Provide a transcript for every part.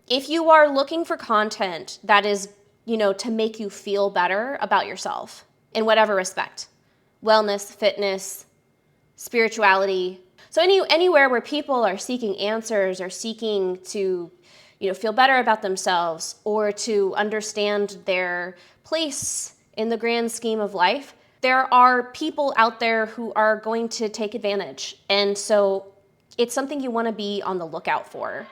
If you are looking for content that is, to make you feel better about yourself in whatever respect, wellness, fitness, spirituality, so anywhere where people are seeking answers or seeking to, feel better about themselves or to understand their place in the grand scheme of life, there are people out there who are going to take advantage. And so it's something you want to be on the lookout for.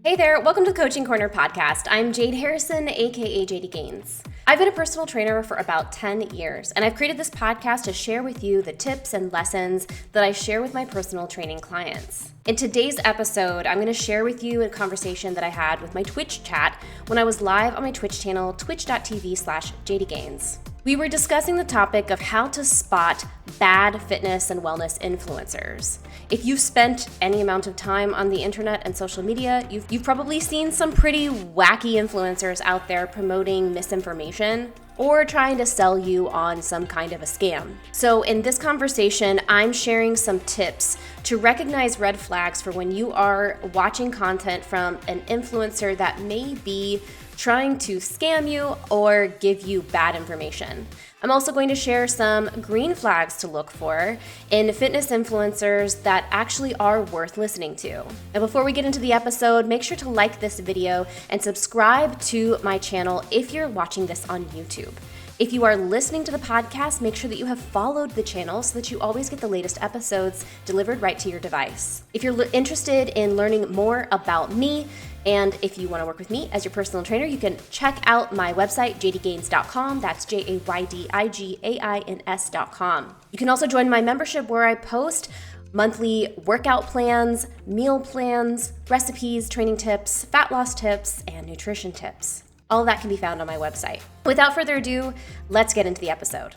Hey there, welcome to the Coaching Corner podcast. I'm Jade Harrison, aka JD Gaines. I've been a personal trainer for about 10 years, and I've created this podcast to share with you the tips and lessons that I share with my personal training clients. In today's episode, I'm going to share with you a conversation that I had with my Twitch chat when I was live on my Twitch channel, twitch.tv/JDGaines. We were discussing the topic of how to spot bad fitness and wellness influencers. If you've spent any amount of time on the internet and social media, you've probably seen some pretty wacky influencers out there promoting misinformation or trying to sell you on some kind of a scam. So in this conversation, I'm sharing some tips to recognize red flags for when you are watching content from an influencer that may be trying to scam you or give you bad information. I'm also going to share some green flags to look for in fitness influencers that actually are worth listening to. And before we get into the episode, make sure to like this video and subscribe to my channel if you're watching this on YouTube. If you are listening to the podcast, make sure that you have followed the channel so that you always get the latest episodes delivered right to your device. If you're interested in learning more about me, and if you want to work with me as your personal trainer, you can check out my website, jaydigaines.com. That's JAYDIGAINS.com. You can also join my membership where I post monthly workout plans, meal plans, recipes, training tips, fat loss tips, and nutrition tips. All of that can be found on my website. Without further ado, let's get into the episode.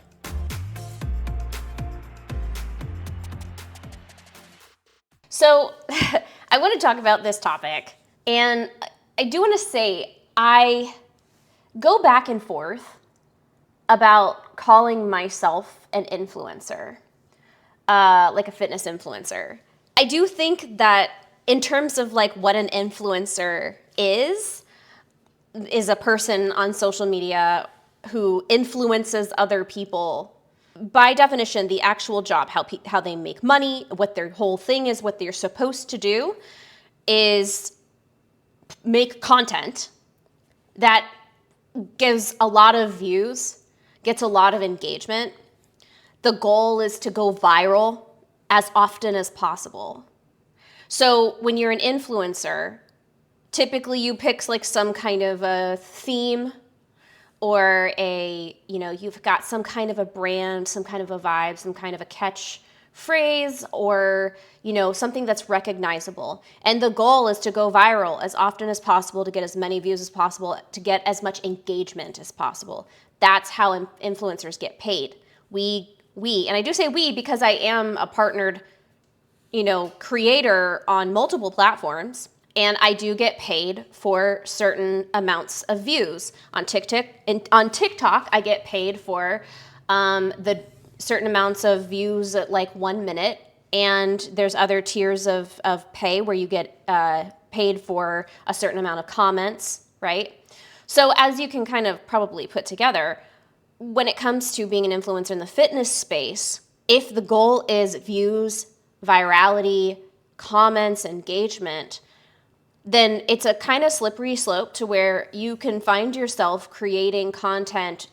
So I want to talk about this topic. And I do want to say, I go back and forth about calling myself an influencer, like a fitness influencer. I do think that in terms of like what an influencer is a person on social media who influences other people. By definition, the actual job, how they make money, what their whole thing is, what they're supposed to do is make content that gives a lot of views, gets a lot of engagement. The goal is to go viral as often as possible. So when you're an influencer, typically you pick like some kind of a theme or you've got some kind of a brand, some kind of a vibe, some kind of a catch phrase or, something that's recognizable. And the goal is to go viral as often as possible, to get as many views as possible, to get as much engagement as possible. That's how influencers get paid. We, and I do say we because I am a partnered, creator on multiple platforms. And I do get paid for certain amounts of views. On TikTok, I get paid for the certain amounts of views at like 1 minute. And there's other tiers of pay where you get paid for a certain amount of comments, right? So as you can kind of probably put together, when it comes to being an influencer in the fitness space, if the goal is views, virality, comments, engagement, then it's a kind of slippery slope to where you can find yourself creating content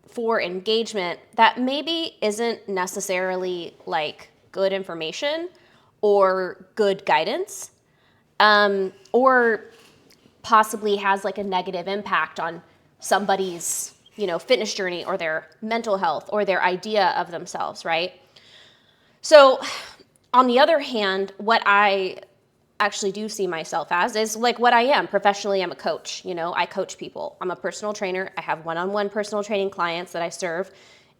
for engagement that maybe isn't necessarily like good information or good guidance, or possibly has like a negative impact on somebody's, fitness journey or their mental health or their idea of themselves, right? So on the other hand, what I actually do see myself as is like what I am. Professionally, I'm a coach. I coach people. I'm a personal trainer. I have one-on-one personal training clients that I serve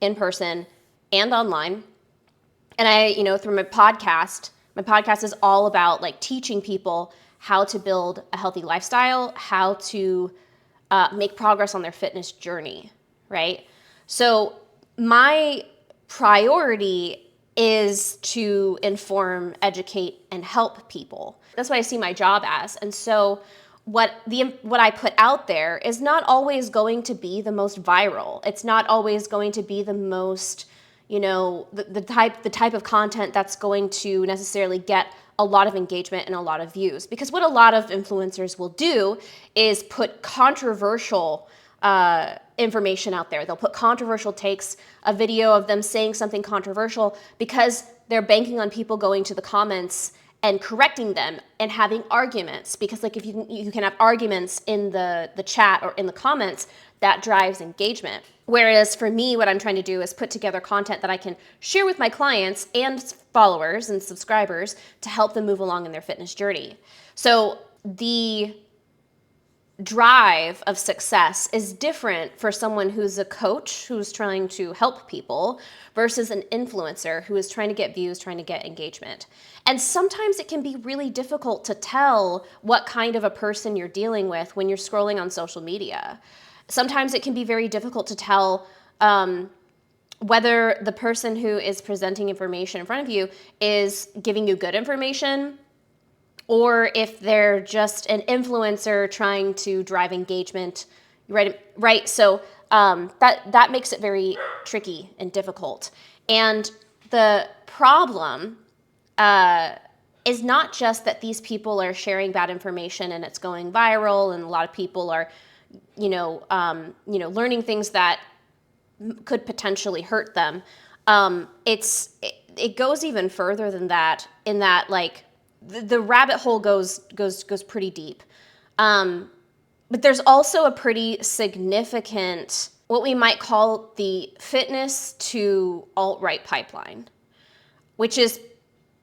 in person and online. And I, through my podcast is all about like teaching people how to build a healthy lifestyle, how to make progress on their fitness journey, right? So my priority is to inform, educate, and help people. That's what I see my job as. And so what I put out there is not always going to be the most viral. It's not always going to be the most, the type of content that's going to necessarily get a lot of engagement and a lot of views. Because what a lot of influencers will do is put controversial information out there. They'll put controversial takes, a video of them saying something controversial, because they're banking on people going to the comments and correcting them and having arguments. Because like if you can have arguments in the chat or in the comments, that drives engagement. Whereas for me, what I'm trying to do is put together content that I can share with my clients and followers and subscribers to help them move along in their fitness journey. So the drive of success is different for someone who's a coach who's trying to help people versus an influencer who is trying to get views, trying to get engagement. And sometimes it can be really difficult to tell what kind of a person you're dealing with when you're scrolling on social media. Sometimes it can be very difficult to tell whether the person who is presenting information in front of you is giving you good information, or if they're just an influencer trying to drive engagement, right? So that makes it very tricky and difficult. And the problem is not just that these people are sharing bad information and it's going viral, and a lot of people are, learning things that could potentially hurt them. It goes even further than that, in that like, the rabbit hole goes pretty deep. But there's also a pretty significant, what we might call the fitness to alt-right pipeline, which is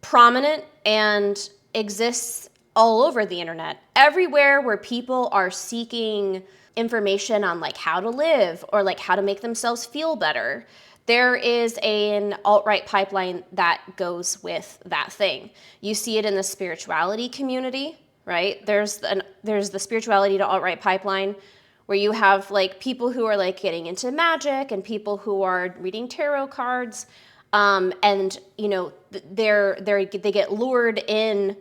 prominent and exists all over the internet. Everywhere where people are seeking information on like how to live or like how to make themselves feel better, there is an alt-right pipeline that goes with that thing. You see it in the spirituality community, right? There's the spirituality to alt-right pipeline, where you have like people who are like getting into magic and people who are reading tarot cards, and they get lured in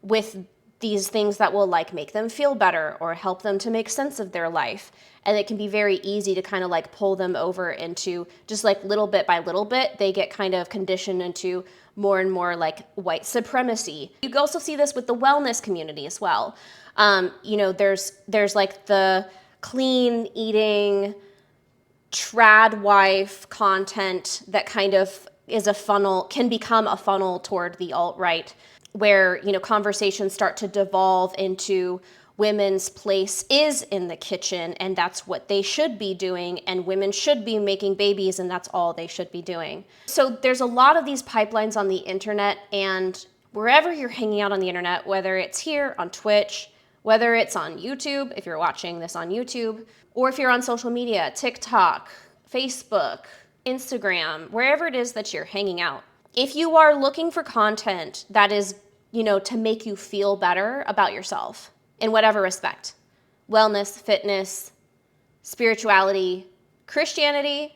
with these things that will like make them feel better or help them to make sense of their life. And it can be very easy to kind of like pull them over into just like little bit by little bit, they get kind of conditioned into more and more like white supremacy. You can also see this with the wellness community as well. There's like the clean eating, trad wife content that kind of is a funnel, can become a funnel toward the alt-right, where, conversations start to devolve into women's place is in the kitchen and that's what they should be doing, and women should be making babies and that's all they should be doing. So there's a lot of these pipelines on the internet, and wherever you're hanging out on the internet, whether it's here on Twitch, whether it's on YouTube, if you're watching this on YouTube, or if you're on social media, TikTok, Facebook, Instagram, wherever it is that you're hanging out, if you are looking for content that is, to make you feel better about yourself in whatever respect, wellness, fitness, spirituality, Christianity,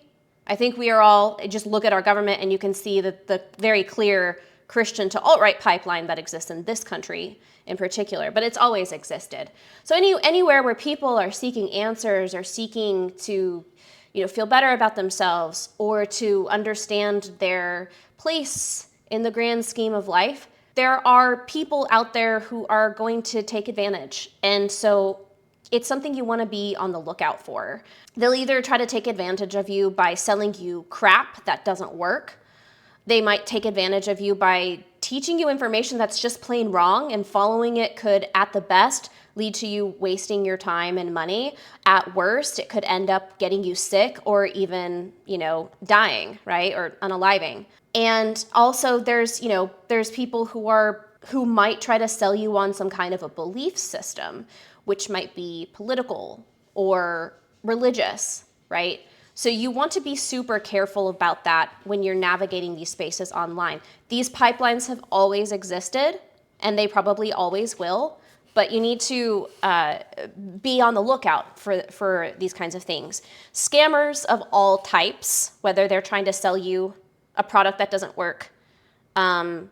I think we are all, just look at our government and you can see that the very clear Christian to alt-right pipeline that exists in this country in particular, but it's always existed. So anywhere where people are seeking answers or seeking to, feel better about themselves or to understand their place in the grand scheme of life, there are people out there who are going to take advantage. And so it's something you want to be on the lookout for. They'll either try to take advantage of you by selling you crap that doesn't work. They might take advantage of you by teaching you information that's just plain wrong, and following it could, at the best, lead to you wasting your time and money. At worst, it could end up getting you sick or even, dying, right? Or unaliving. And also there's people who might try to sell you on some kind of a belief system, which might be political or religious, right? So you want to be super careful about that when you're navigating these spaces online. These pipelines have always existed, and they probably always will, but you need to be on the lookout for these kinds of things. Scammers of all types, whether they're trying to sell you a product that doesn't work, a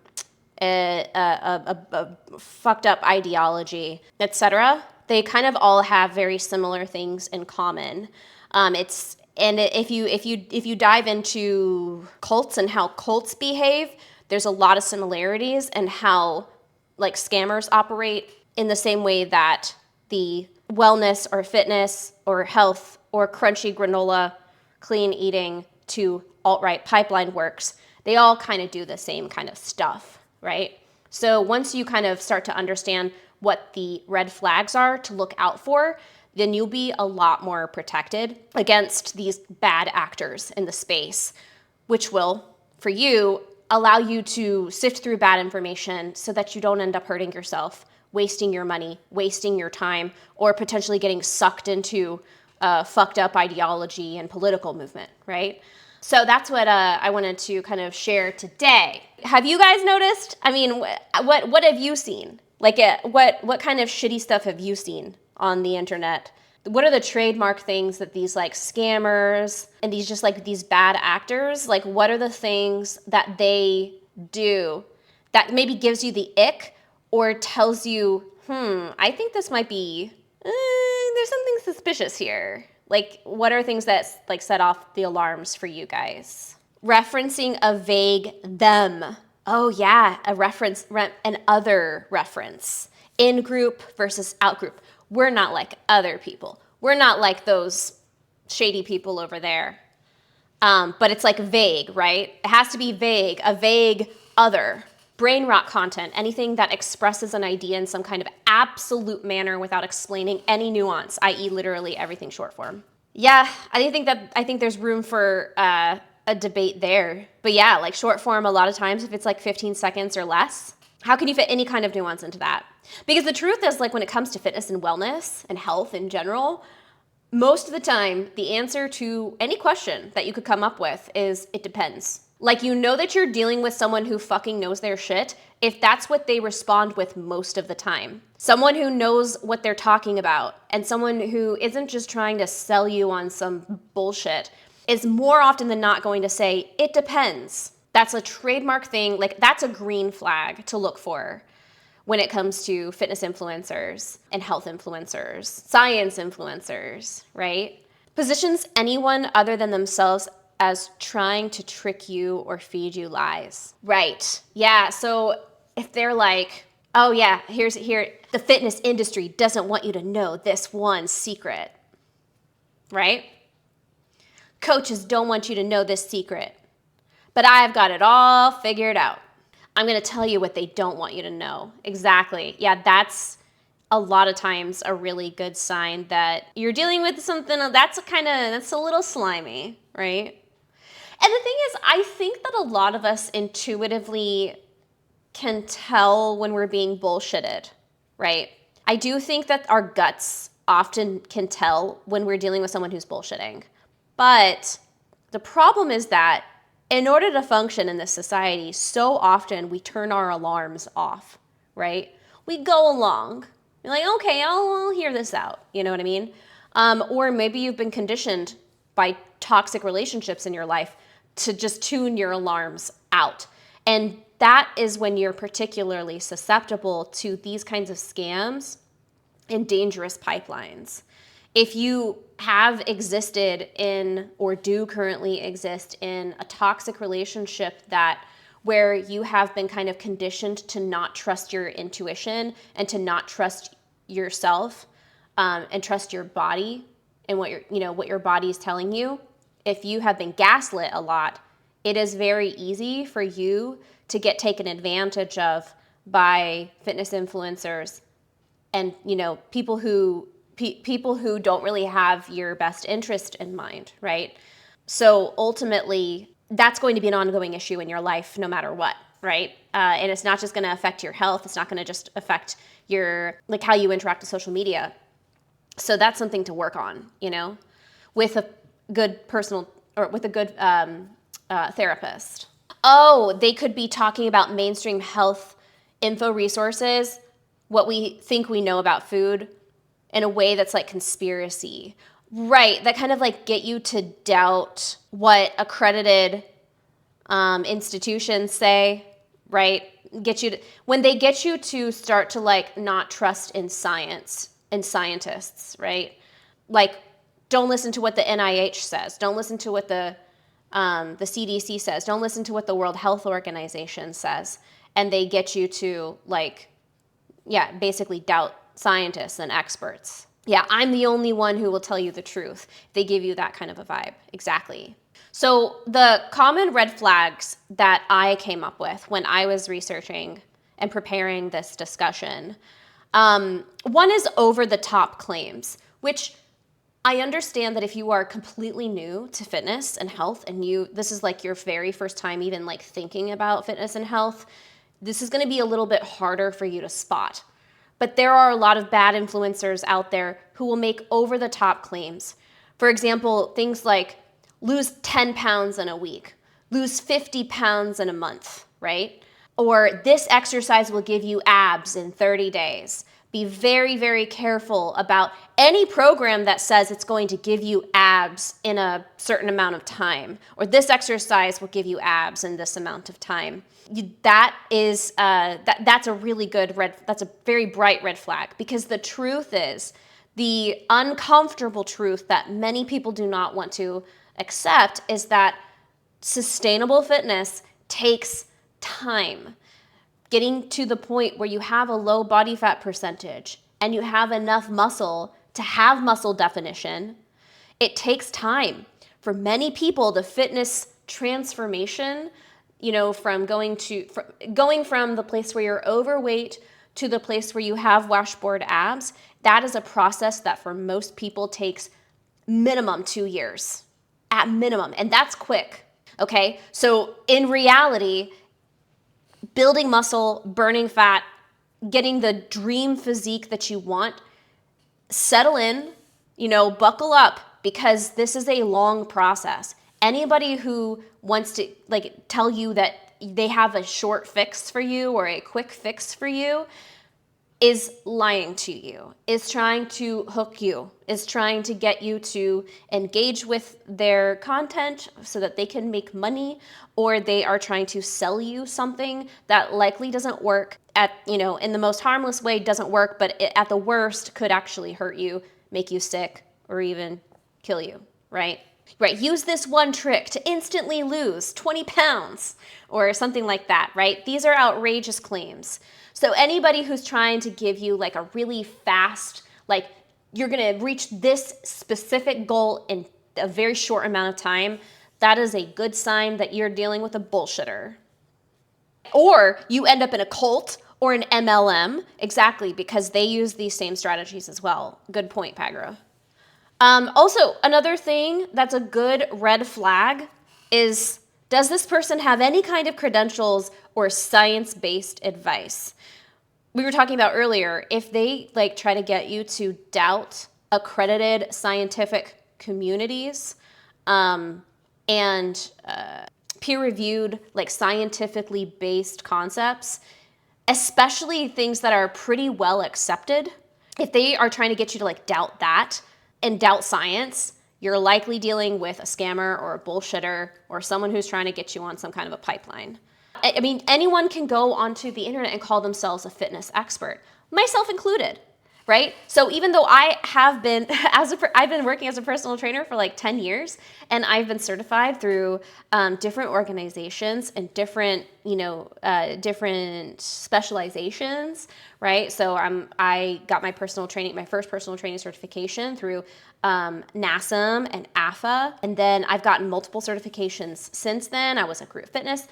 fucked up ideology, etc. They kind of all have very similar things in common. If you dive into cults and how cults behave, there's a lot of similarities in how like scammers operate in the same way that the wellness or fitness or health or crunchy granola, clean eating to alt-right pipeline works. They all kind of do the same kind of stuff, right? So once you kind of start to understand what the red flags are to look out for, then you'll be a lot more protected against these bad actors in the space, which will, for you, allow you to sift through bad information so that you don't end up hurting yourself, wasting your money, wasting your time, or potentially getting sucked into fucked up ideology and political movement, right? So that's what I wanted to kind of share today. Have you guys noticed? I mean, what have you seen? Like, what kind of shitty stuff have you seen on the internet? What are the trademark things that these like scammers and these just like these bad actors, like what are the things that they do that maybe gives you the ick or tells you, I think this might be, there's something suspicious here. Like, what are things that like set off the alarms for you guys? Referencing a vague them. Oh yeah, an other reference. In group versus out group. We're not like other people. We're not like those shady people over there. But it's like vague, right? It has to be vague, a vague other. Brain rot content, anything that expresses an idea in some kind of absolute manner without explaining any nuance, i.e. literally everything short form. Yeah, I think there's room for a debate there. But yeah, like short form, a lot of times if it's like 15 seconds or less, how can you fit any kind of nuance into that? Because the truth is, like when it comes to fitness and wellness and health in general, most of the time, the answer to any question that you could come up with is it depends. Like, you know that you're dealing with someone who fucking knows their shit if that's what they respond with most of the time. Someone who knows what they're talking about and someone who isn't just trying to sell you on some bullshit is more often than not going to say, it depends. That's a trademark thing. Like, that's a green flag to look for when it comes to fitness influencers and health influencers, science influencers, right? Positions anyone other than themselves as trying to trick you or feed you lies. Right. Yeah. So if they're like, oh yeah, the fitness industry doesn't want you to know this one secret, right? Coaches don't want you to know this secret, but I've got it all figured out. I'm going to tell you what they don't want you to know. Exactly. Yeah, that's a lot of times a really good sign that you're dealing with something that's a little slimy, right? And the thing is, I think that a lot of us intuitively can tell when we're being bullshitted, right? I do think that our guts often can tell when we're dealing with someone who's bullshitting. But the problem is that in order to function in this society, so often we turn our alarms off, right? We go along. You're like, okay, I'll hear this out. You know what I mean? Or maybe you've been conditioned by toxic relationships in your life to just tune your alarms out. And that is when you're particularly susceptible to these kinds of scams and dangerous pipelines. If you have existed in or do currently exist in a toxic relationship where you have been kind of conditioned to not trust your intuition and to not trust yourself and trust your body and what your body is telling you, if you have been gaslit a lot, it is very easy for you to get taken advantage of by fitness influencers and people who don't really have your best interest in mind, right? So ultimately, that's going to be an ongoing issue in your life no matter what, right? And it's not just going to affect your health. It's not going to just affect how you interact with social media. So that's something to work on, with a good therapist. Oh, they could be talking about mainstream health info resources what we think we know about food in a way that's like conspiracy. Right, that kind of like get you to doubt what accredited institutions say, right? When they get you to start to like not trust in science and scientists, right? Like, don't listen to what the NIH says. Don't listen to what the CDC says. Don't listen to what the World Health Organization says. And they get you to like, yeah, basically doubt scientists and experts. Yeah, I'm the only one who will tell you the truth. They give you that kind of a vibe. Exactly. So the common red flags that I came up with when I was researching and preparing this discussion, one is over-the-top claims, which I understand that if you are completely new to fitness and health and this is like your very first time even like thinking about fitness and health, this is going to be a little bit harder for you to spot. But there are a lot of bad influencers out there who will make over-the-top claims. For example, things like lose 10 pounds in a week, lose 50 pounds in a month, right? Or this exercise will give you abs in 30 days. Be very, very careful about any program that says it's going to give you abs in a certain amount of time, or this exercise will give you abs in this amount of time. That's a really good that's a very bright red flag, because the truth is, the uncomfortable truth that many people do not want to accept is that sustainable fitness takes time. Getting to the point where you have a low body fat percentage and you have enough muscle to have muscle definition, it takes time. For many people, the fitness transformation, from going from the place where you're overweight to the place where you have washboard abs, that is a process that for most people takes minimum 2 years, at minimum, and that's quick, okay? So in reality, building muscle, burning fat, getting the dream physique that you want, settle in, buckle up, because this is a long process. Anybody who wants to tell you that they have a short fix for you or a quick fix for you is lying to you, is trying to hook you, is trying to get you to engage with their content so that they can make money, or they are trying to sell you something that likely doesn't work in the most harmless way, doesn't work, but at the worst could actually hurt you, make you sick, or even kill you, right? Right, use this one trick to instantly lose 20 pounds or something like that, right? These are outrageous claims. So anybody who's trying to give you like a really fast, like you're gonna reach this specific goal in a very short amount of time, that is a good sign that you're dealing with a bullshitter. Or you end up in a cult or an MLM, exactly, because they use these same strategies as well. Good point, Pagra. Also, another thing that's a good red flag is, does this person have any kind of credentials or science-based advice? We were talking about earlier, if they try to get you to doubt accredited scientific communities and peer-reviewed, scientifically based concepts, especially things that are pretty well accepted, if they are trying to get you to doubt that and doubt science, you're likely dealing with a scammer or a bullshitter or someone who's trying to get you on some kind of a pipeline. I mean, anyone can go onto the internet and call themselves a fitness expert, myself included, right? So even though I have been, I've been working as a personal trainer for 10 years, and I've been certified through different organizations and different specializations, right? So I got my first personal training certification through NASM and AFA, and then I've gotten multiple certifications since then. I was a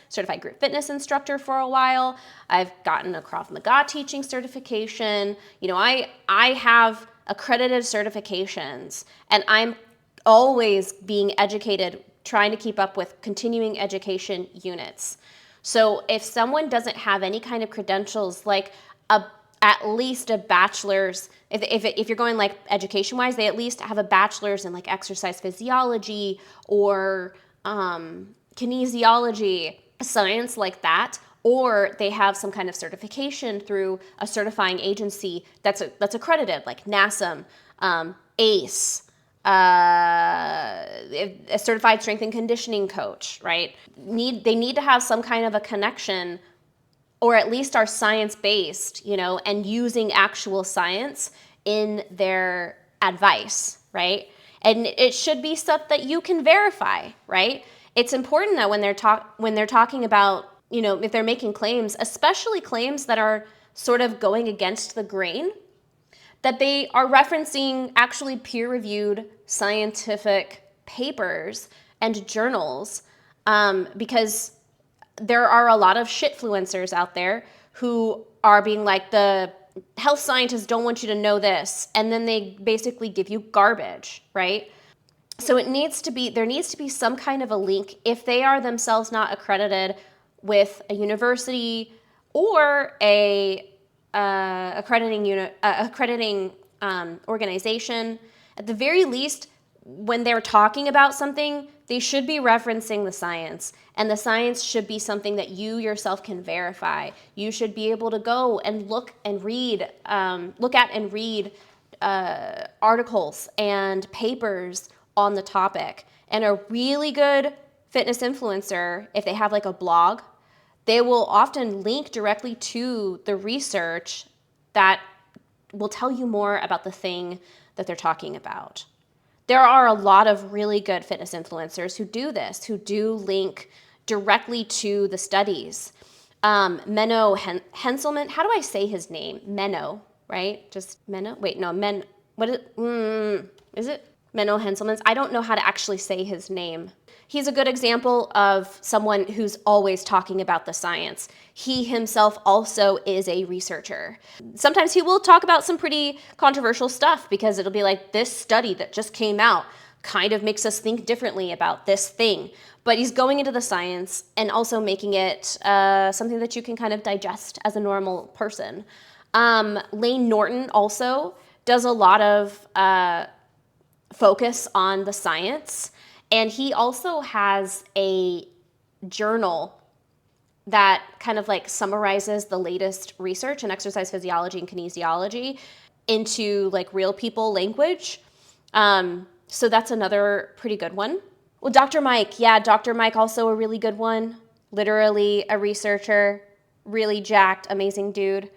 certified group fitness instructor for a while. I've gotten a Krav Maga teaching certification. I have accredited certifications, and I'm always being educated, trying to keep up with continuing education units. So if someone doesn't have any kind of credentials, at least a bachelor's, if you're going education-wise, they at least have a bachelor's in exercise physiology or kinesiology, science like that, or they have some kind of certification through a certifying agency that's accredited, like NASM, ACE, a certified strength and conditioning coach, right? They need to have some kind of a connection, or at least are science-based, and using actual science in their advice, right? And it should be stuff that you can verify, right? It's important that when they're talking about, if they're making claims, especially claims that are sort of going against the grain, that they are referencing actually peer-reviewed scientific papers and journals, because there are a lot of shitfluencers out there who are being like, the health scientists don't want you to know this, and then they basically give you garbage, right? So there needs to be some kind of a link if they are themselves not accredited with a university or a accrediting organization. At the very least, when they're talking about something, they should be referencing the science, and the science should be something that you yourself can verify. You should be able to go and look at and read articles and papers on the topic. And a really good fitness influencer, if they have like a blog, they will often link directly to the research that will tell you more about the thing that they're talking about. There are a lot of really good fitness influencers who do this, who do link directly to the studies. Menno Henselman, how do I say his name? Menno, right? Just Menno? Wait, no, is it Menno Henselman? I don't know how to actually say his name. He's a good example of someone who's always talking about the science. He himself also is a researcher. Sometimes he will talk about some pretty controversial stuff because it'll be like, this study that just came out kind of makes us think differently about this thing. But he's going into the science and also making it something that you can kind of digest as a normal person. Lane Norton also does a lot of focus on the science. And he also has a journal that kind of like summarizes the latest research in exercise physiology and kinesiology into like real people language. So that's another pretty good one. Well, Dr. Mike, Dr. Mike, also a really good one. Literally a researcher, really jacked, amazing dude.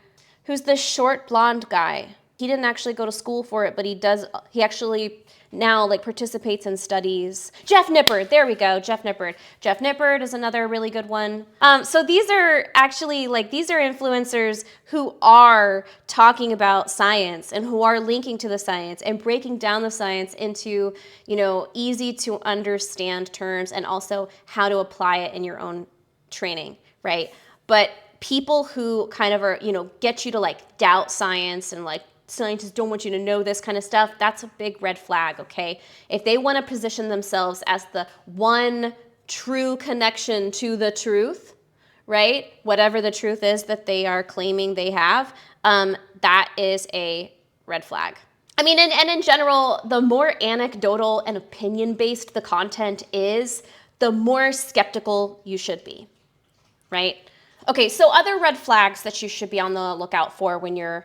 Who's the short blonde guy? He didn't actually go to school for it, but he actually now like participates in studies. Jeff Nippard, there we go, Jeff Nippard. Jeff Nippard is another really good one. So these are influencers who are talking about science and who are linking to the science and breaking down the science into, easy to understand terms and also how to apply it in your own training, right? But people who kind of are, get you to like doubt science and like, scientists don't want you to know this kind of stuff, that's a big red flag, okay? If they want to position themselves as the one true connection to the truth, right? Whatever the truth is that they are claiming they have, that is a red flag. I mean, and in general, the more anecdotal and opinion-based the content is, the more skeptical you should be, right? Okay, so other red flags that you should be on the lookout for when you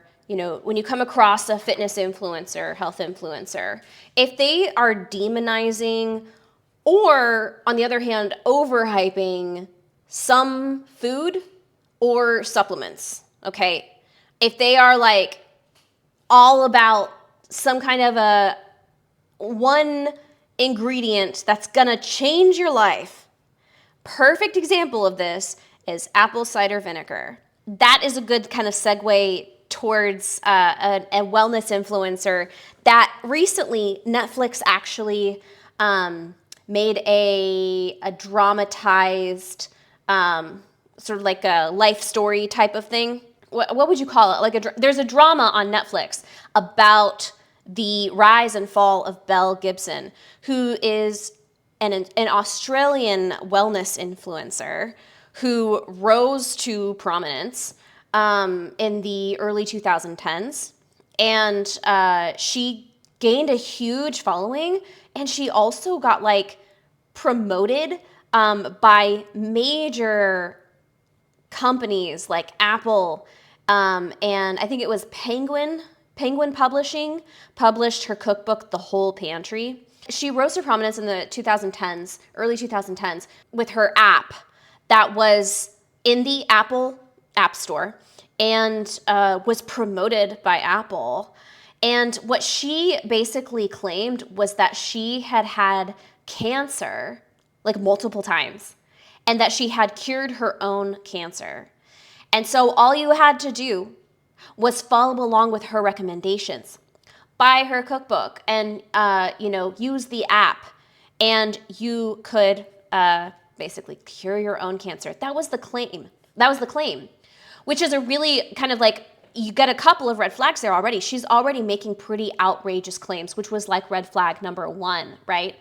come across a fitness influencer, health influencer, if they are demonizing or, on the other hand, overhyping some food or supplements, okay? If they are like all about some kind of a one ingredient that's gonna change your life. Perfect example of this is apple cider vinegar. That is a good kind of segue towards a wellness influencer that recently Netflix actually made a dramatized sort of like a life story type of thing. What would you call it? There's a drama on Netflix about the rise and fall of Belle Gibson, who is an Australian wellness influencer who rose to prominence in the early 2010s. And she gained a huge following, and she also got like promoted by major companies like Apple, and I think it was Penguin Publishing published her cookbook, The Whole Pantry. She rose to prominence in the 2010s, early 2010s, with her app that was in the Apple App Store and was promoted by Apple. And what she basically claimed was that she had had cancer like multiple times and that she had cured her own cancer. And so all you had to do was follow along with her recommendations, buy her cookbook, and use the app, and you could basically cure your own cancer. That was the claim. Which is a really kind of like, you get a couple of red flags there already. She's already making pretty outrageous claims, which was like red flag number one, right?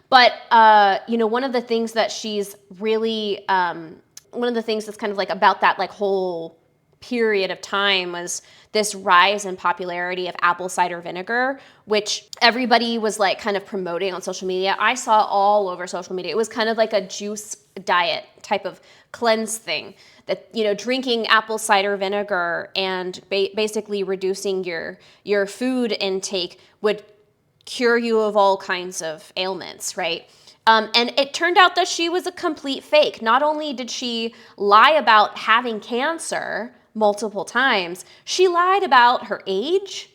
But one of the things that she's really one of the things that's kind of like about that like whole period of time was this rise in popularity of apple cider vinegar, which everybody was like kind of promoting on social media. I saw all over social media. It was kind of like a juice diet type of cleanse thing, that, drinking apple cider vinegar and basically reducing your food intake would cure you of all kinds of ailments, right? And it turned out that she was a complete fake. Not only did she lie about having cancer multiple times, she lied about her age.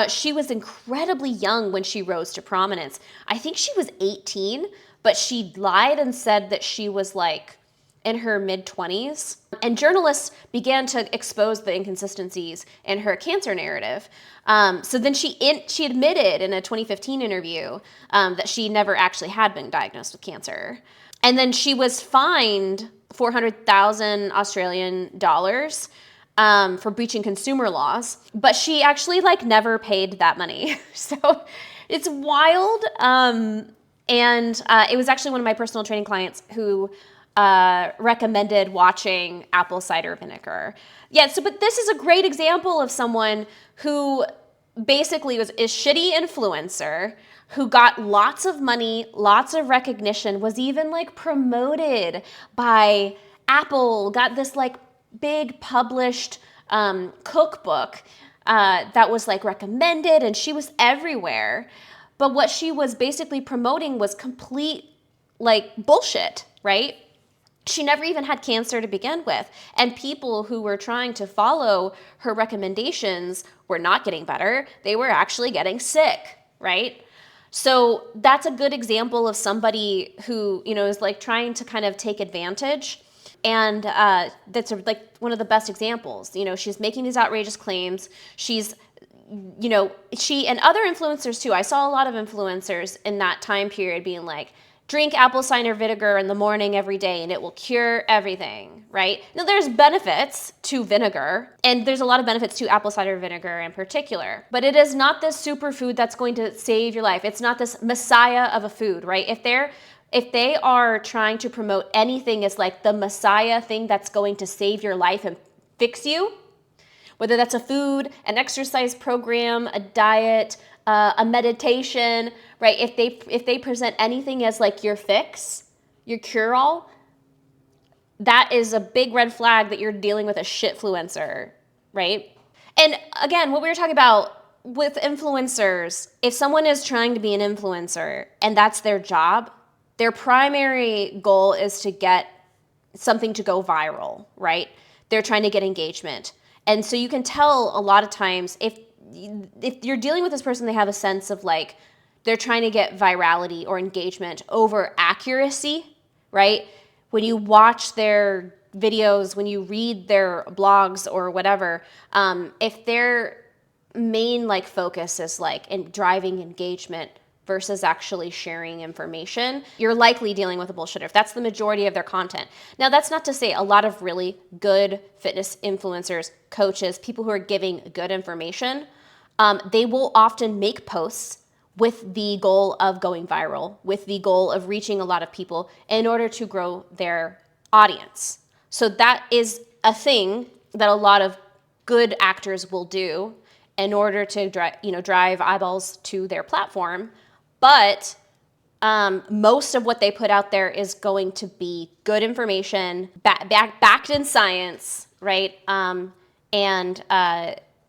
She was incredibly young when she rose to prominence. I think she was 18, but she lied and said that she was like in her mid-20s. And journalists began to expose the inconsistencies in her cancer narrative. So then she admitted in a 2015 interview that she never actually had been diagnosed with cancer. And then she was fined 400,000 Australian dollars for breaching consumer laws, but she actually like never paid that money. So it's wild. And it was actually one of my personal training clients who recommended watching Apple Cider Vinegar. Yeah, but this is a great example of someone who basically is shitty influencer, who got lots of money, lots of recognition, was even like promoted by Apple, got this like big published cookbook that was like recommended, and she was everywhere. But what she was basically promoting was complete like bullshit, right? She never even had cancer to begin with. And people who were trying to follow her recommendations were not getting better. They were actually getting sick, right? So that's a good example of somebody who, is like trying to kind of take advantage. And that's like one of the best examples. She's making these outrageous claims. She's, she and other influencers too. I saw a lot of influencers in that time period being like, drink apple cider vinegar in the morning every day and it will cure everything, right? Now there's benefits to vinegar, and there's a lot of benefits to apple cider vinegar in particular, but it is not this superfood that's going to save your life. It's not this messiah of a food, right? If they are trying to promote anything as like the messiah thing that's going to save your life and fix you, whether that's a food, an exercise program, a diet, a meditation, right? If they present anything as like your fix, your cure-all, that is a big red flag that you're dealing with a shitfluencer, right? And again, what we were talking about with influencers, if someone is trying to be an influencer and that's their job, their primary goal is to get something to go viral, right? They're trying to get engagement. And so you can tell a lot of times if you're dealing with this person, they have a sense of like, they're trying to get virality or engagement over accuracy, right? When you watch their videos, when you read their blogs or whatever, if their main like focus is like in driving engagement versus actually sharing information, you're likely dealing with a bullshitter if that's the majority of their content. Now, that's not to say a lot of really good fitness influencers, coaches, people who are giving good information, they will often make posts with the goal of going viral, with the goal of reaching a lot of people in order to grow their audience. So that is a thing that a lot of good actors will do in order to drive eyeballs to their platform. But Most of what they put out there is going to be good information, backed in science, right? And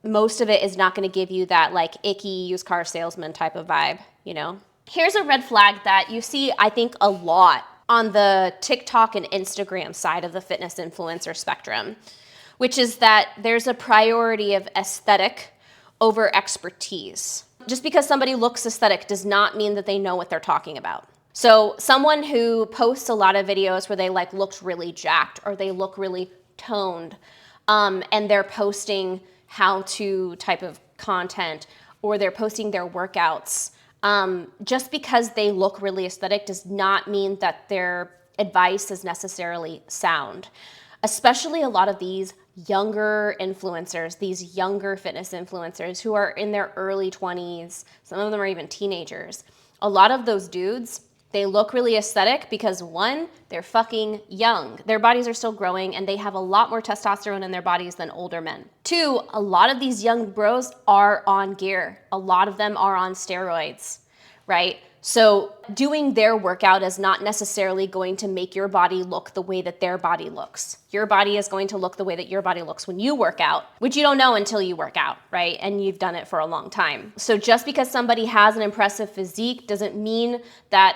most of it is not going to give you that like icky used car salesman type of vibe, you know? Here's a red flag that you see, I think, a lot on the TikTok and Instagram side of the fitness influencer spectrum, which is that there's a priority of aesthetic over expertise. Just because somebody looks aesthetic does not mean that they know what they're talking about. So someone who posts a lot of videos where they like looked really jacked or they look really toned, and they're posting how-to type of content or they're posting their workouts, just because they look really aesthetic does not mean that their advice is necessarily sound. Especially a lot of these younger influencers, these younger fitness influencers who are in their early 20s, some of them are even teenagers. A lot of those dudes, they look really aesthetic because one, they're fucking young. Their bodies are still growing and they have a lot more testosterone in their bodies than older men. Two, a lot of these young bros are on gear. A lot of them are on steroids, right? So doing their workout is not necessarily going to make your body look the way that their body looks. Your body is going to look the way that your body looks when you work out, which you don't know until you work out, right? And you've done it for a long time. So just because somebody has an impressive physique doesn't mean that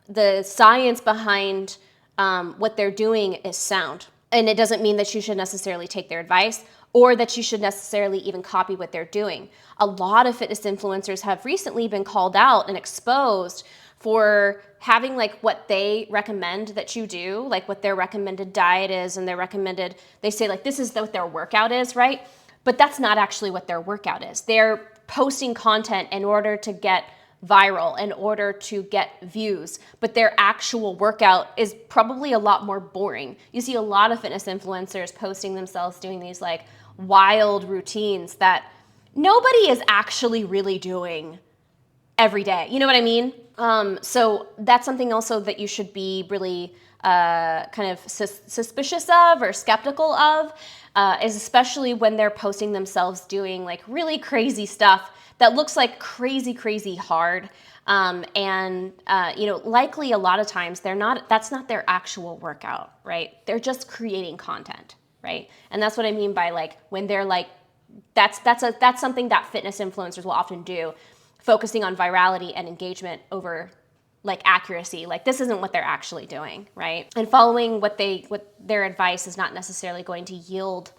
the science behind what they're doing is sound. And it doesn't mean that you should necessarily take their advice or that you should necessarily even copy what they're doing. A lot of fitness influencers have recently been called out and exposed for having like what they recommend that you do, like what their recommended diet is and they say like this is what their workout is, right? But that's not actually what their workout is. They're posting content in order to get viral, in order to get views, but their actual workout is probably a lot more boring. You see a lot of fitness influencers posting themselves doing these like wild routines that nobody is actually really doing every day. You know what I mean? So that's something also that you should be really kind of suspicious of or skeptical of, is especially when they're posting themselves doing like really crazy stuff that looks like crazy hard. Likely a lot of times that's not their actual workout, right? They're just creating content, right? And that's what I mean by like, when they're like, that's something that fitness influencers will often do, focusing on virality and engagement over like accuracy. Like this isn't what they're actually doing, right? And following what their advice is not necessarily going to yield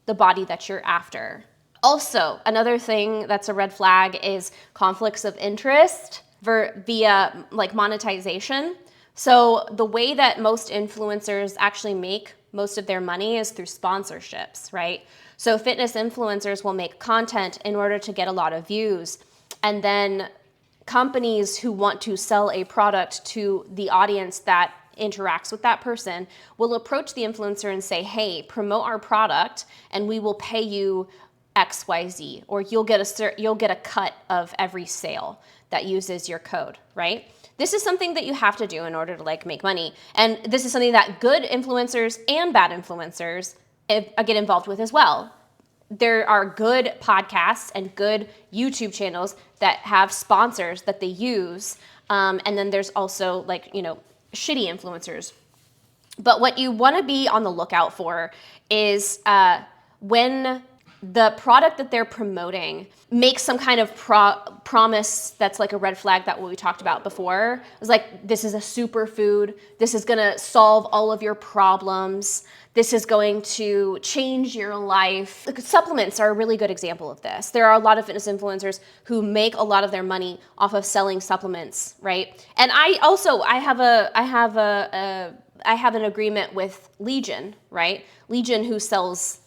the body that you're after. Also, another thing that's a red flag is conflicts of interest via like monetization. So the way that most influencers actually make most of their money is through sponsorships, right? So fitness influencers will make content in order to get a lot of views. And then companies who want to sell a product to the audience that interacts with that person will approach the influencer and say, hey, promote our product and we will pay you XYZ, or you'll get a cut of every sale that uses your code, right? This is something that you have to do in order to like make money. And this is something that good influencers and bad influencers get involved with as well. There are good podcasts and good YouTube channels that have sponsors that they use. And then there's also like, shitty influencers. But what you want to be on the lookout for is when the product that they're promoting makes some kind of promise that's like a red flag that we talked about before. It's like, this is a superfood. This is going to solve all of your problems. This is going to change your life. Supplements are a really good example of this. There are a lot of fitness influencers who make a lot of their money off of selling supplements, right? And I have an agreement with Legion, right? Legion, who sells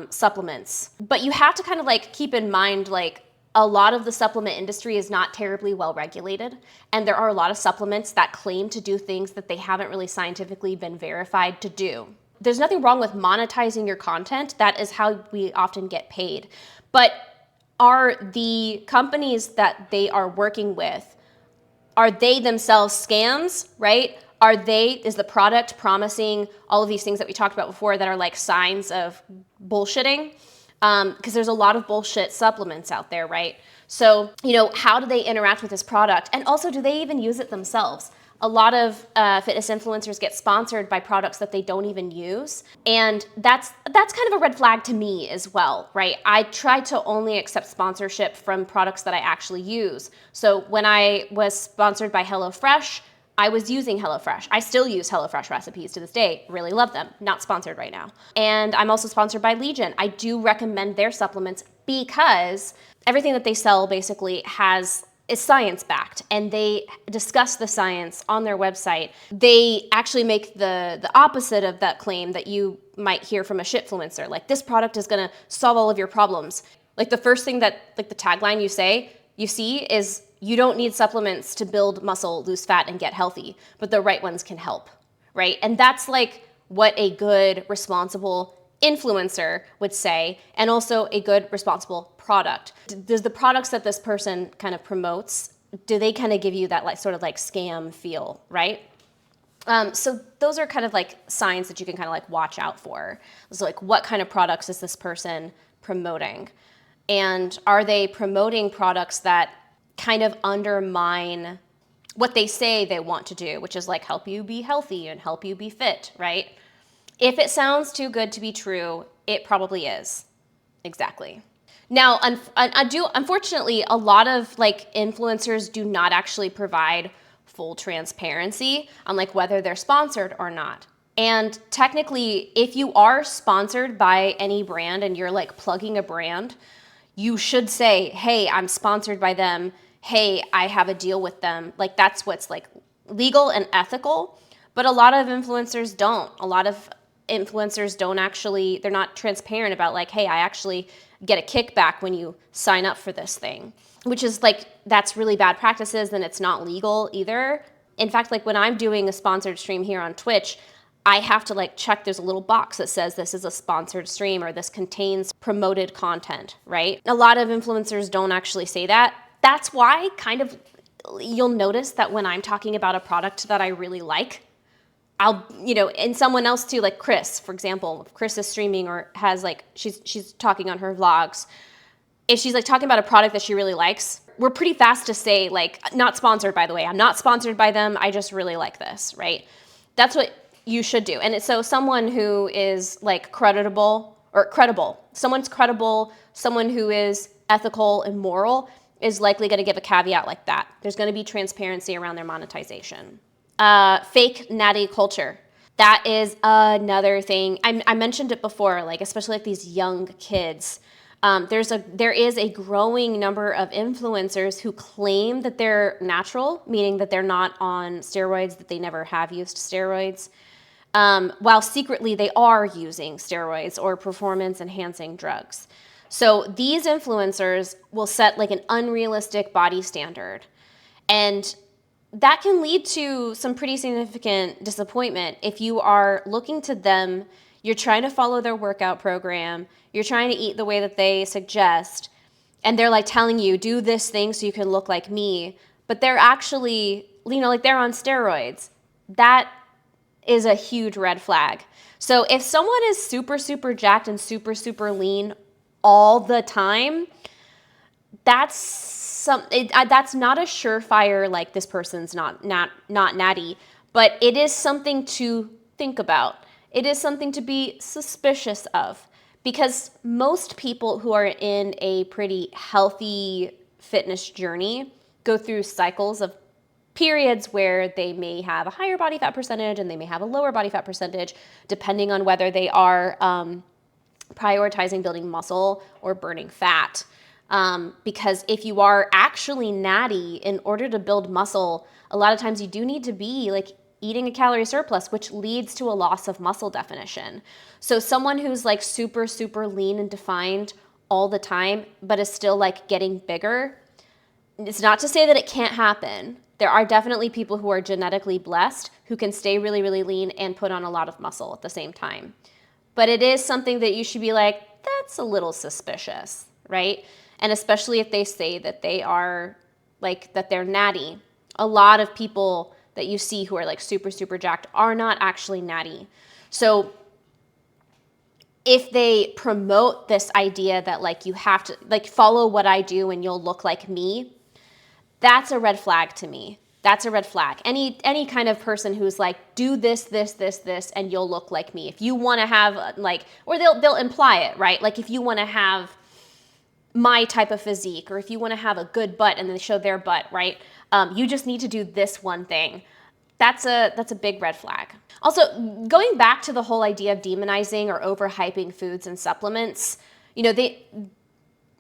supplements. But you have to kind of like keep in mind, like a lot of the supplement industry is not terribly well regulated. And there are a lot of supplements that claim to do things that they haven't really scientifically been verified to do. There's nothing wrong with monetizing your content. That is how we often get paid. But are the companies that they are working with, are they themselves scams, right? Is the product promising all of these things that we talked about before that are like signs of bullshitting? Because there's a lot of bullshit supplements out there, right? So, how do they interact with this product? And also, do they even use it themselves? A lot of fitness influencers get sponsored by products that they don't even use. And that's kind of a red flag to me as well, right? I try to only accept sponsorship from products that I actually use. So when I was sponsored by HelloFresh, I was using HelloFresh. I still use HelloFresh recipes to this day. Really love them. Not sponsored right now. And I'm also sponsored by Legion. I do recommend their supplements because everything that they sell basically is science-backed, and they discuss the science on their website. They actually make the opposite of that claim that you might hear from a shitfluencer, like this product is gonna solve all of your problems. Like the first thing that, like the tagline you see is, you don't need supplements to build muscle, lose fat, and get healthy, but the right ones can help, right? And that's like what a good, responsible influencer would say, and also a good, responsible product. Does the products that this person kind of promotes, do they kind of give you that like sort of like scam feel, right? So those are kind of like signs that you can kind of like watch out for. So like, what kind of products is this person promoting? And are they promoting products that kind of undermine what they say they want to do, which is like help you be healthy and help you be fit, right? If it sounds too good to be true, it probably is. Exactly. Now, unfortunately, a lot of like influencers do not actually provide full transparency on like whether they're sponsored or not. And technically, if you are sponsored by any brand and you're like plugging a brand, you should say, hey, I'm sponsored by them. Hey, I have a deal with them. Like that's what's like legal and ethical. But a lot of influencers don't. A lot of influencers they're not transparent about like, hey, I actually get a kickback when you sign up for this thing, which is like, that's really bad practices, and it's not legal either. In fact, like when I'm doing a sponsored stream here on Twitch, I have to like check, there's a little box that says this is a sponsored stream or this contains promoted content, right? A lot of influencers don't actually say that. That's why kind of you'll notice that when I'm talking about a product that I really like, and someone else too, like Chris, for example, if Chris is streaming or has like, she's talking on her vlogs, if she's like talking about a product that she really likes, we're pretty fast to say like, not sponsored, by the way, I'm not sponsored by them, I just really like this, right? That's what you should do. And so someone who is like credible, someone's credible, someone who is ethical and moral is likely going to give a caveat like that. There's going to be transparency around their monetization. Fake natty culture. That is another thing. I mentioned it before, like especially like these young kids. There is a growing number of influencers who claim that they're natural, meaning that they're not on steroids, that they never have used steroids, while secretly they are using steroids or performance enhancing drugs. So these influencers will set like an unrealistic body standard, and that can lead to some pretty significant disappointment if you are looking to them, you're trying to follow their workout program, you're trying to eat the way that they suggest, and they're like telling you, do this thing so you can look like me, but they're actually, like they're on steroids. That is a huge red flag. So if someone is super, super jacked and super, super lean all the time, that's not a surefire, like this person's not natty, but it is something to think about. It is something to be suspicious of, because most people who are in a pretty healthy fitness journey go through cycles of periods where they may have a higher body fat percentage and they may have a lower body fat percentage, depending on whether they are prioritizing building muscle or burning fat. Because if you are actually natty, in order to build muscle, a lot of times you do need to be like eating a calorie surplus, which leads to a loss of muscle definition. So someone who's like super, super lean and defined all the time, but is still like getting bigger, it's not to say that it can't happen. There are definitely people who are genetically blessed who can stay really, really lean and put on a lot of muscle at the same time. But it is something that you should be like, that's a little suspicious, right? And especially if they say that they are like, that they're natty. A lot of people that you see who are like super, super jacked are not actually natty. So if they promote this idea that like you have to like follow what I do and you'll look like me, that's a red flag to me. That's a red flag. Any kind of person who's like, do this, this, this, this, and you'll look like me. If you want to have like, or they'll imply it, right? Like if you want to have my type of physique, or if you want to have a good butt and they show their butt, right? You just need to do this one thing. That's a big red flag. Also, going back to the whole idea of demonizing or overhyping foods and supplements, you know, they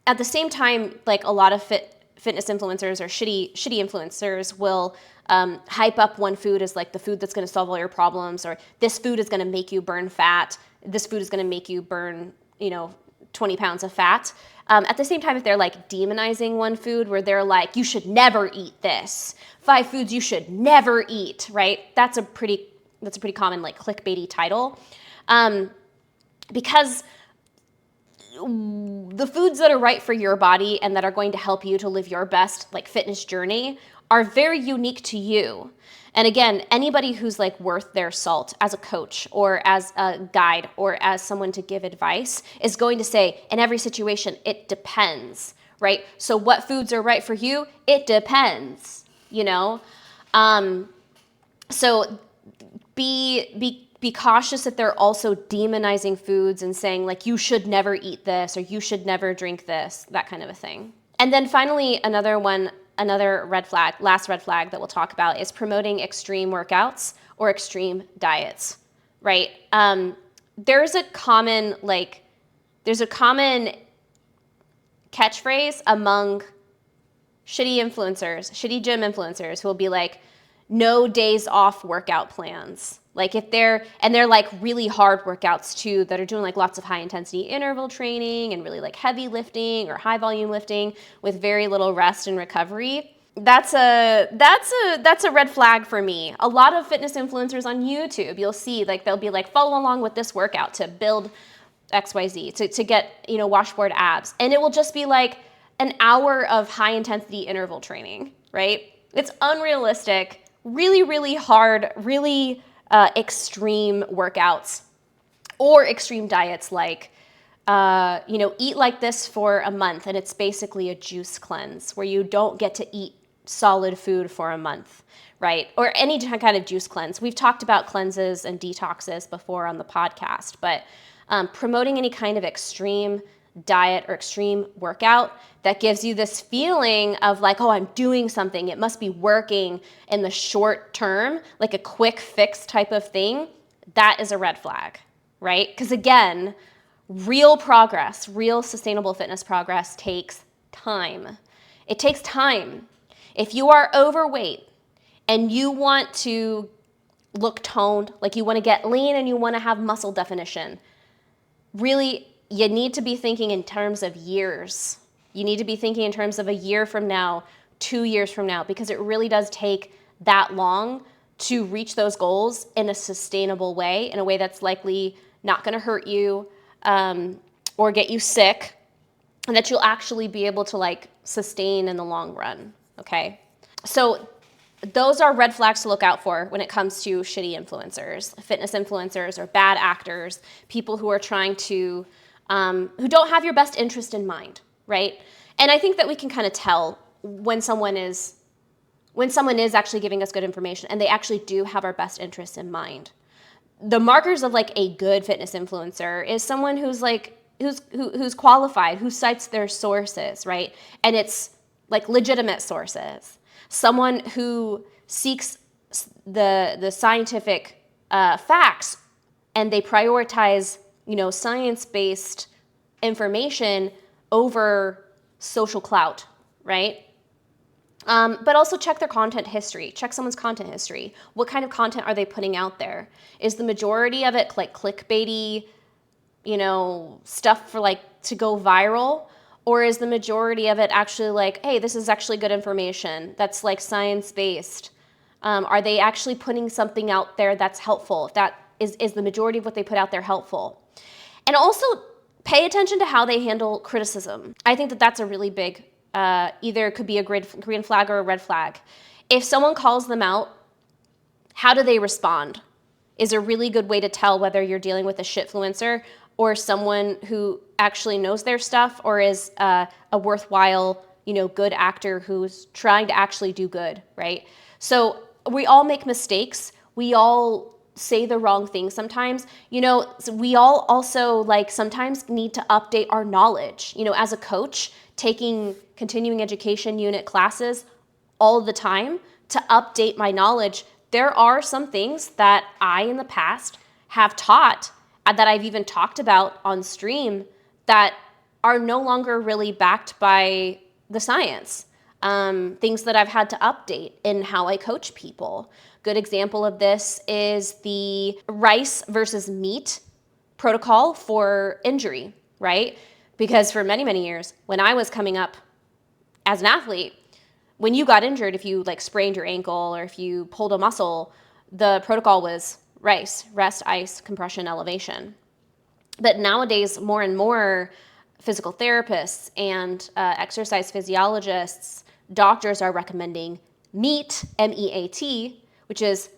at the same time, like a lot of fitness influencers or shitty influencers will hype up one food as like the food that's going to solve all your problems, or this food is going to make you burn fat. This food is going to make you burn, 20 pounds of fat. At the same time, if they're like demonizing one food where they're like, you should never eat this, 5 foods you should never eat, right? That's a pretty common like clickbaity title, because the foods that are right for your body and that are going to help you to live your best like fitness journey are very unique to you. And again, anybody who's like worth their salt as a coach or as a guide or as someone to give advice is going to say in every situation, it depends, right? So what foods are right for you? It depends, So be cautious that they're also demonizing foods and saying like, you should never eat this or you should never drink this, that kind of a thing. And then finally, another red flag, last red flag that we'll talk about is promoting extreme workouts or extreme diets, right? There's a common catchphrase among shitty gym influencers who will be like, no days off workout plans. Like if they're like really hard workouts too, that are doing like lots of high intensity interval training and really like heavy lifting or high volume lifting with very little rest and recovery. That's a red flag for me. A lot of fitness influencers on YouTube, you'll see like they'll be like, follow along with this workout to build XYZ, to get, washboard abs. And it will just be like an hour of high intensity interval training, right? It's unrealistic, really, really hard, really extreme workouts or extreme diets like, eat like this for a month and it's basically a juice cleanse where you don't get to eat solid food for a month, right? Or any kind of juice cleanse. We've talked about cleanses and detoxes before on the podcast, but promoting any kind of extreme diet or extreme workout that gives you this feeling of like, oh, I'm doing something, it must be working in the short term, like a quick fix type of thing, that is a red flag, right? Because again, real progress, real sustainable fitness progress takes time. It takes time. If you are overweight and you want to look toned, like you want to get lean and you want to have muscle definition, really, you need to be thinking in terms of years. You need to be thinking in terms of a year from now, 2 years from now, because it really does take that long to reach those goals in a sustainable way, in a way that's likely not going to hurt you or get you sick, and that you'll actually be able to like sustain in the long run, okay? So those are red flags to look out for when it comes to shitty influencers, fitness influencers or bad actors, people who are trying to who don't have your best interest in mind, right? And I think that we can kind of tell when someone is actually giving us good information and they actually do have our best interests in mind. The markers of like a good fitness influencer is someone who's qualified, who cites their sources, right? And it's like legitimate sources. Someone who seeks the scientific facts and they prioritize science-based information over social clout, right? But also check their content history. Check someone's content history. What kind of content are they putting out there? Is the majority of it like clickbaity, stuff for like to go viral? Or is the majority of it actually like, hey, this is actually good information that's like science-based? Are they actually putting something out there that's helpful? If that is the majority of what they put out there helpful? And also pay attention to how they handle criticism. I think that that's a really big, either it could be a green flag or a red flag. If someone calls them out, how do they respond? Is a really good way to tell whether you're dealing with a shitfluencer or someone who actually knows their stuff or is a worthwhile, good actor who's trying to actually do good, right? So we all make mistakes. We all say the wrong thing sometimes. So we all also sometimes need to update our knowledge. As a coach, taking continuing education unit classes all the time to update my knowledge, there are some things that I in the past have taught that I've even talked about on stream that are no longer really backed by the science. Things that I've had to update in how I coach people. Good example of this is the rice versus meat protocol for injury, right? Because for many, many years, when I was coming up as an athlete, when you got injured, if you sprained your ankle or if you pulled a muscle, the protocol was rice, rest, ice, compression, elevation. But nowadays, more and more physical therapists and exercise physiologists, doctors are recommending MEAT, MEAT, which is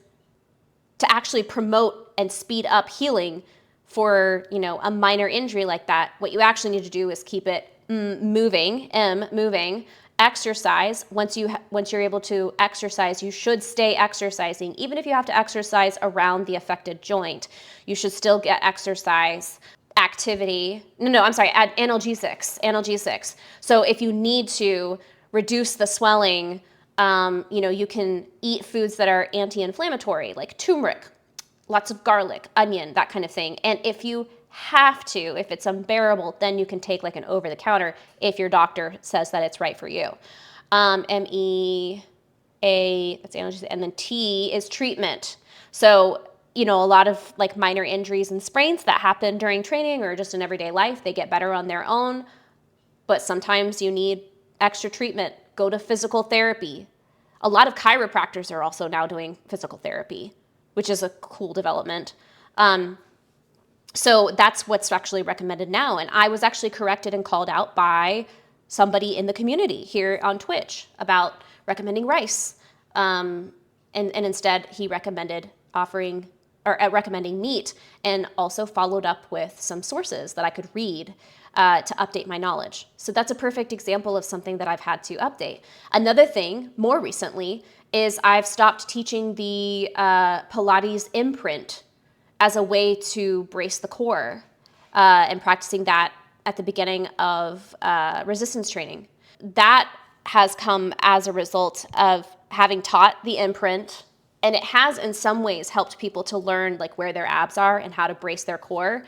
to actually promote and speed up healing for, a minor injury like that. What you actually need to do is keep it moving, moving. Exercise. Once you're able to exercise, you should stay exercising. Even if you have to exercise around the affected joint, you should still get exercise. Activity. Analgesics. So if you need to reduce the swelling, you can eat foods that are anti-inflammatory, like turmeric, lots of garlic, onion, that kind of thing. And if you have to, if it's unbearable, then you can take an over-the-counter if your doctor says that it's right for you. MEA, that's analgesic, and then T is treatment. So, a lot of minor injuries and sprains that happen during training or just in everyday life, they get better on their own, but sometimes you need extra treatment. Go to physical therapy. A lot of chiropractors are also now doing physical therapy, which is a cool development. So that's what's actually recommended now. And I was actually corrected and called out by somebody in the community here on Twitch about recommending rice. And instead he recommended recommending meat, and also followed up with some sources that I could read to update my knowledge. So that's a perfect example of something that I've had to update. Another thing more recently is I've stopped teaching the Pilates imprint as a way to brace the core and practicing that at the beginning of resistance training. That has come as a result of having taught the imprint, and it has in some ways helped people to learn where their abs are and how to brace their core.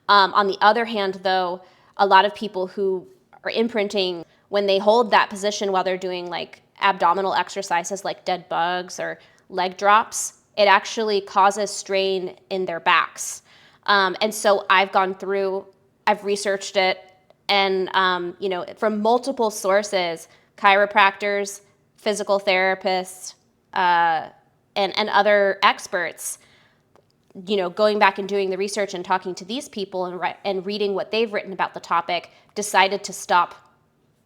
On the other hand, though, a lot of people who are imprinting, when they hold that position while they're doing abdominal exercises like dead bugs or leg drops, it actually causes strain in their backs. And so I've researched it, and from multiple sources, chiropractors, physical therapists, and other experts, going back and doing the research and talking to these people and reading what they've written about the topic, decided to stop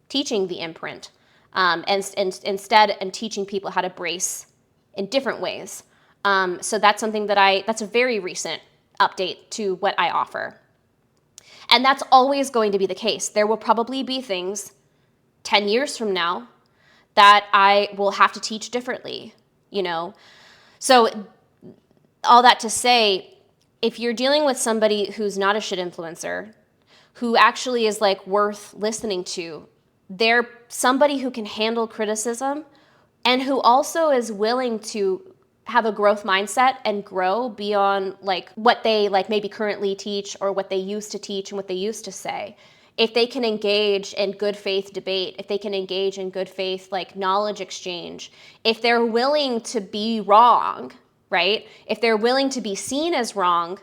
teaching the imprint and instead teaching people how to brace in different ways. So that's something that's a very recent update to what I offer. And that's always going to be the case. There will probably be things 10 years from now that I will have to teach differently, So all that to say, if you're dealing with somebody who's not a shit influencer, who actually is worth listening to, they're somebody who can handle criticism and who also is willing to have a growth mindset and grow beyond what they maybe currently teach or what they used to teach and what they used to say. If they can engage in good faith debate, if they can engage in good faith knowledge exchange, if they're willing to be wrong, right? If they're willing to be seen as wrong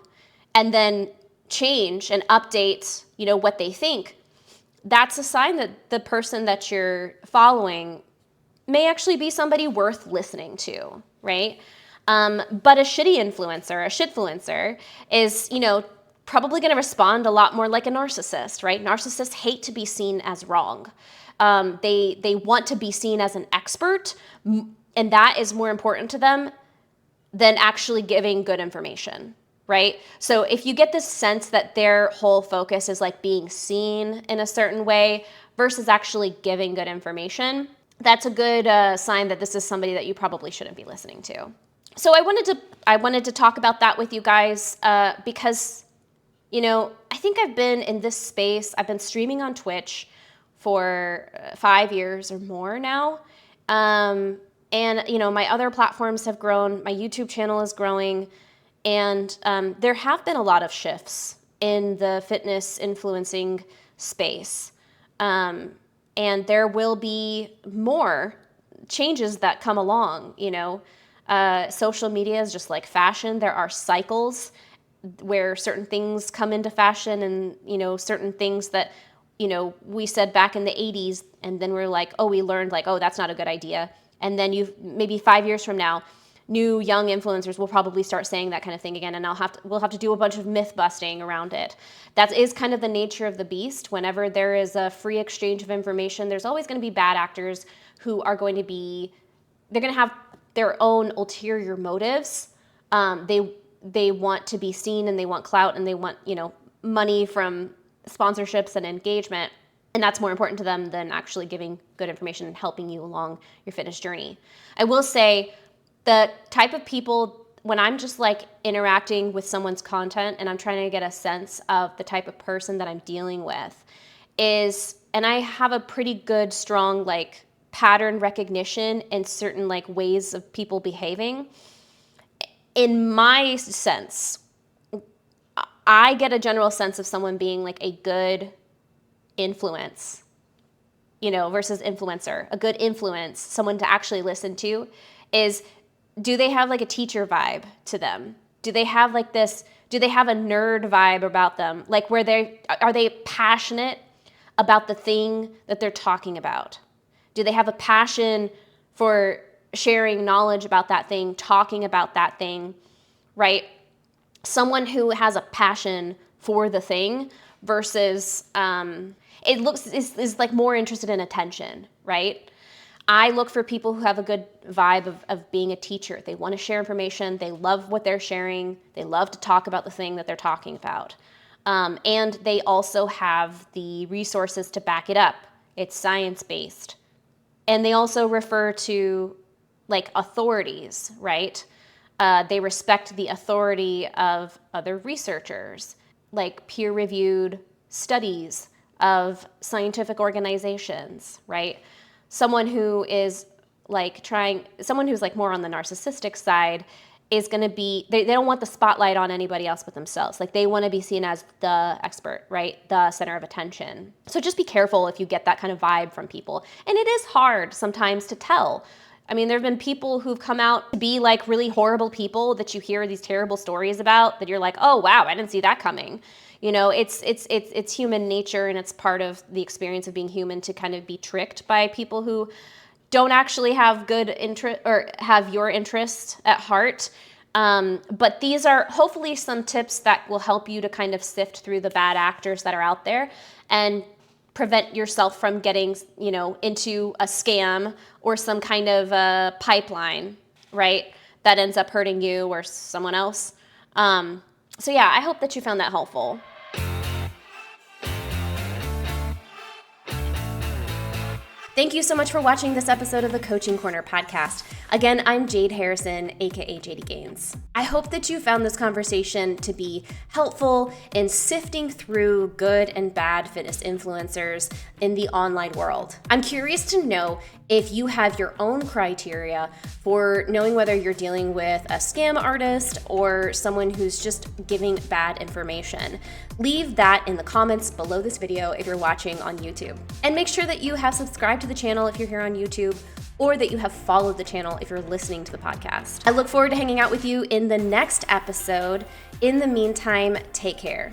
and then change and update, what they think, that's a sign that the person that you're following may actually be somebody worth listening to, right? But a shitty influencer, a shitfluencer is, probably going to respond a lot more like a narcissist, right? Narcissists hate to be seen as wrong. They want to be seen as an expert, and that is more important to them than actually giving good information. right? So if you get this sense that their whole focus is like being seen in a certain way versus actually giving good information, that's a good sign that this is somebody that you probably shouldn't be listening to. So I wanted to talk about that with you guys because, I think I've been in this space. I've been streaming on Twitch for 5 years or more now. And, my other platforms have grown. My YouTube channel is growing. And there have been a lot of shifts in the fitness influencing space. And there will be more changes that come along, Social media is just like fashion. There are cycles where certain things come into fashion and, certain things that, we said back in the 80s and then we're like, we learned like, that's not a good idea. And then maybe 5 years from now, new young influencers will probably start saying that kind of thing again, and we'll have to do a bunch of myth busting around it. That is kind of the nature of the beast. Whenever there is a free exchange of information, there's always going to be bad actors who are they're going to have their own ulterior motives. They want to be seen and they want clout and they want, money from sponsorships and engagement. And that's more important to them than actually giving good information and helping you along your fitness journey. I will say, the type of people, when I'm just like interacting with someone's content and I'm trying to get a sense of the type of person that I'm dealing with and I have a pretty good, strong like pattern recognition in certain like ways of people behaving. In my sense, I get a general sense of someone being like a good influence, versus influencer. A good influence, someone to actually listen to is, do they have like a teacher vibe to them? Do they have a nerd vibe about them? Like are they passionate about the thing that they're talking about? Do they have a passion for sharing knowledge about that thing, talking about that thing, right? Someone who has a passion for the thing versus is like more interested in attention, right? I look for people who have a good vibe of being a teacher. They want to share information. They love what they're sharing. They love to talk about the thing that they're talking about. And they also have the resources to back it up. It's science-based. And they also refer to like authorities, right? They respect the authority of other resourchers, like peer-reviewed studies of scientific organizations, right? Someone who's like more on the narcissistic side is going to be, they don't want the spotlight on anybody else but themselves. Like they want to be seen as the expert, right? The center of attention. So just be careful if you get that kind of vibe from people. And it is hard sometimes to tell. I mean, there have been people who've come out to be like really horrible people that you hear these terrible stories about that you're like, oh wow, I didn't see that coming. It's human nature, and it's part of the experience of being human to kind of be tricked by people who don't actually have good interest or have your interest at heart. But these are hopefully some tips that will help you to kind of sift through the bad actors that are out there and prevent yourself from getting, into a scam or some kind of a pipeline, right, that ends up hurting you or someone else. So yeah, I hope that you found that helpful. Thank you so much for watching this episode of the Coaching Corner podcast. Again, I'm Jade Harrison, aka JD Gaines. I hope that you found this conversation to be helpful in sifting through good and bad fitness influencers in the online world. I'm curious to know if you have your own criteria for knowing whether you're dealing with a scam artist or someone who's just giving bad information. Leave that in the comments below this video if you're watching on YouTube. And make sure that you have subscribed to the channel if you're here on YouTube, or that you have followed the channel if you're listening to the podcast. I look forward to hanging out with you in the next episode. In the meantime, take care.